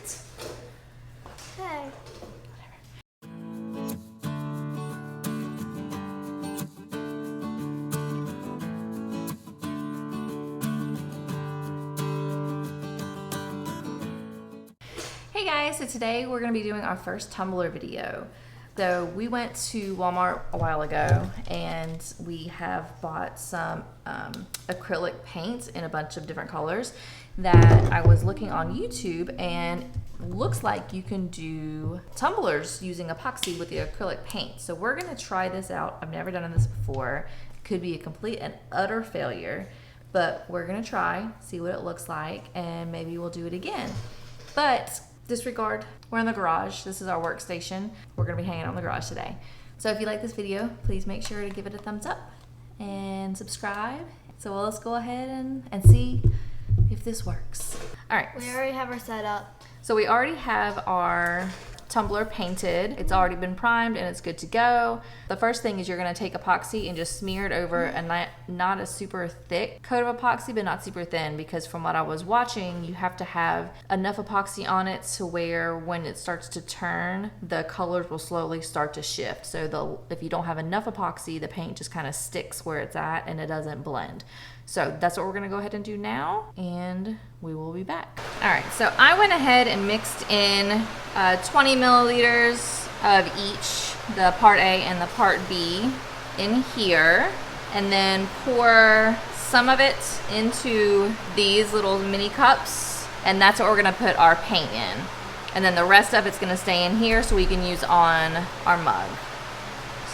it. Okay. Hey guys, so today we're going to be doing our first Tumbler video. So we went to Walmart a while ago and we have bought some acrylic paint in a bunch of different colors that I was looking on YouTube, and looks like you can do tumblers using epoxy with the acrylic paint. So we're going to try this out. I've never done this before. It could be a complete and utter failure, but we're going to try, see what it looks like, and maybe we'll do it again. But disregard, we're in the garage. This is our workstation. We're gonna be hanging out in the garage today. So if you like this video, please make sure to give it a thumbs up and subscribe. So let's go ahead and see if this works. All right. We already have our setup. So we already have our tumbler painted. It's already been primed and it's good to go. The first thing is you're gonna take epoxy and just smear it over a not a super thick coat of epoxy, but not super thin, because from what I was watching, you have to have enough epoxy on it to where when it starts to turn, the colors will slowly start to shift. So if you don't have enough epoxy, the paint just kind of sticks where it's at and it doesn't blend. So that's what we're gonna go ahead and do now, and we will be back. All right, so I went ahead and mixed in 20 milliliters of each, the part A and the part B, in here, and then pour some of it into these little mini cups, and that's what we're gonna put our paint in. And then the rest of it's gonna stay in here so we can use on our mug.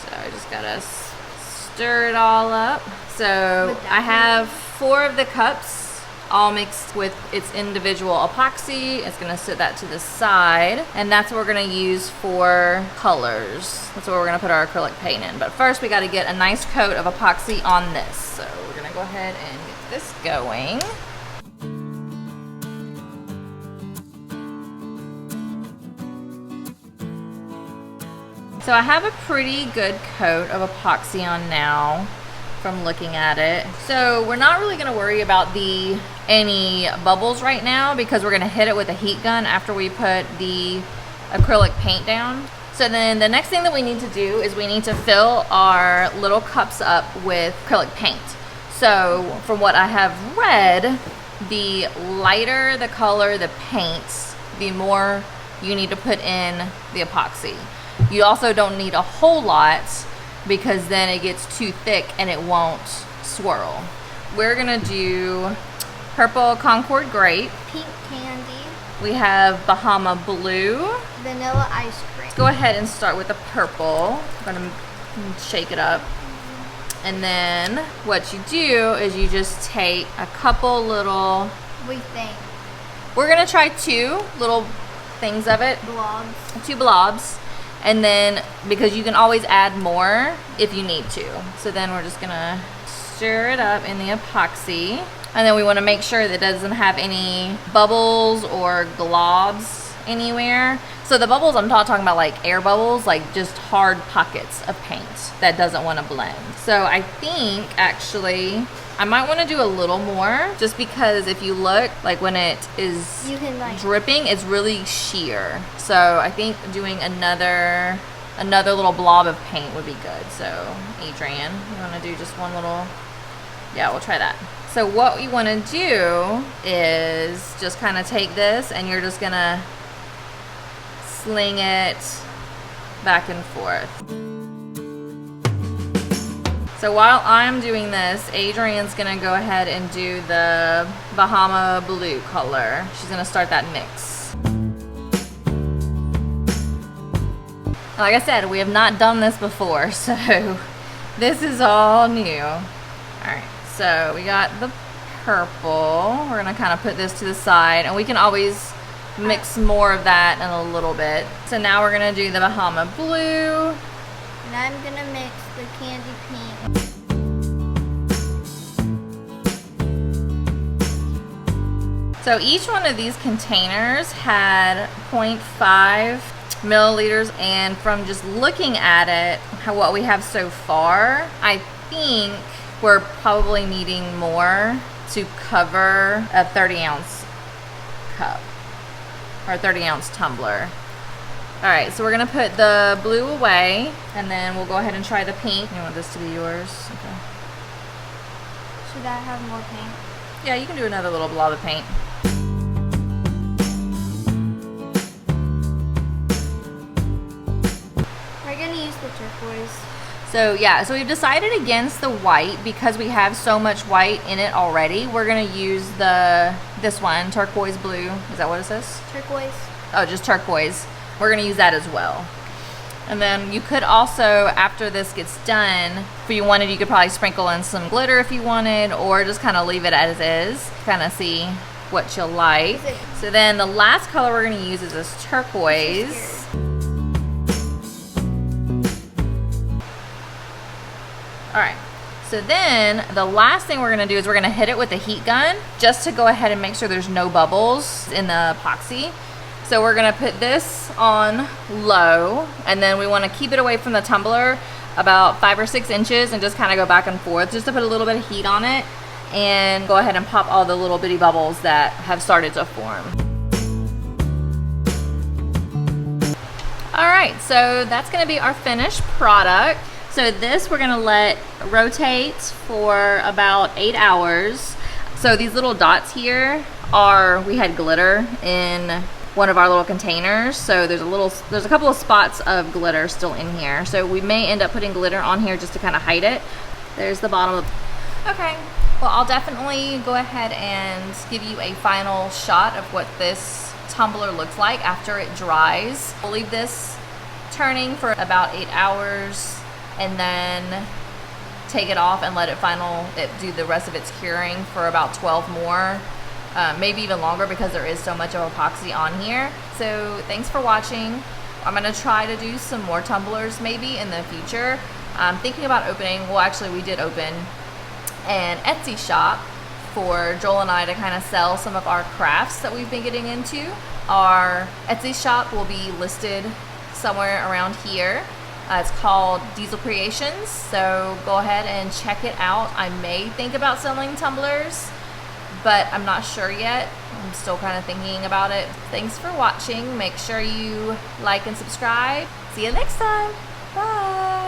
So I just gotta stir it all up. So I have 4 of the cups all mixed with its individual epoxy. It's gonna sit that to the side, and that's what we're gonna use for colors. That's what we're gonna put our acrylic paint in. But first we gotta get a nice coat of epoxy on this. So we're gonna go ahead and get this going. So I have a pretty good coat of epoxy on now from looking at it. So we're not really gonna worry about any bubbles right now, because we're gonna hit it with a heat gun after we put the acrylic paint down. So then the next thing that we need to do is we need to fill our little cups up with acrylic paint. So from what I have read, the lighter the color, the paint, the more you need to put in the epoxy. You also don't need a whole lot, because then it gets too thick and it won't swirl. We're gonna do purple Concord grape, Pink candy, we have Bahama blue. vanilla ice cream. Let's go ahead and start with the purple. I'm gonna shake it up. And then what you do is you just take a couple little, We think we're gonna try 2 little things of it, blobs. 2 blobs. And then, because you can always add more if you need to. So then we're just gonna stir it up in the epoxy. And then we wanna make sure that it doesn't have any bubbles or globs anywhere. So the bubbles, I'm not talking about like air bubbles, like just hard pockets of paint that doesn't wanna blend. So I think actually, I might wanna do a little more, just because if you look, like when it is You can like dripping, it's really sheer. So I think doing another little blob of paint would be good. So Adrian, you wanna do just one little, yeah, we'll try that. So what you wanna do is just kinda take this and you're just gonna sling it back and forth. So while I'm doing this, Adrian's gonna go ahead and do the Bahama blue color. She's gonna start that mix. Like I said, we have not done this before, so this is all new. All right, so we got the purple. We're gonna kind of put this to the side, and we can always mix more of that in a little bit. So now we're gonna do the Bahama blue. And I'm gonna mix the candy pink. So each one of these containers had 0.5 milliliters, and from just looking at it, what we have so far, I think we're probably needing more to cover a 30-ounce cup. or 30-ounce tumbler. All right, so we're gonna put the blue away, and then we'll go ahead and try the pink. You want this to be yours? Okay. Should I have more paint? Yeah, you can do another little blob of paint. We're gonna use the turquoise. So yeah, so we've decided against the white because we have so much white in it already. We're gonna use this one, turquoise blue. Is that what it says? Turquoise. Oh, just turquoise. We're gonna use that as well. And then you could also, after this gets done, if you wanted, you could probably sprinkle in some glitter if you wanted, or just kind of leave it as is, kind of see what you'll like. So then the last color we're gonna use is this turquoise. All right, so then the last thing we're gonna do is we're gonna hit it with a heat gun just to go ahead and make sure there's no bubbles in the epoxy. So we're gonna put this on low, and then we wanna keep it away from the tumbler about 5 or 6 inches and just kinda go back and forth just to put a little bit of heat on it and go ahead and pop all the little bitty bubbles that have started to form. All right, so that's gonna be our finished product. So this we're gonna let rotate for about 8 hours. So these little dots here we had glitter in one of our little containers. So there's a couple of spots of glitter still in here. So we may end up putting glitter on here just to kind of hide it. There's the bottom of. Okay, well I'll definitely go ahead and give you a final shot of what this tumbler looks like after it dries. We'll leave this turning for about 8 hours and then take it off and let it do the rest of its curing for about 12 more. Maybe even longer because there is so much of epoxy on here. So thanks for watching. I'm gonna try to do some more tumblers maybe in the future. I'm thinking about opening, well actually we did open an Etsy shop for Joel and I to kind of sell some of our crafts that we've been getting into. Our Etsy shop will be listed somewhere around here. It's called Diesel Creations, so go ahead and check it out. I may think about selling tumblers, but I'm not sure yet. I'm still kind of thinking about it. Thanks for watching. Make sure you like and subscribe. See you next time. Bye.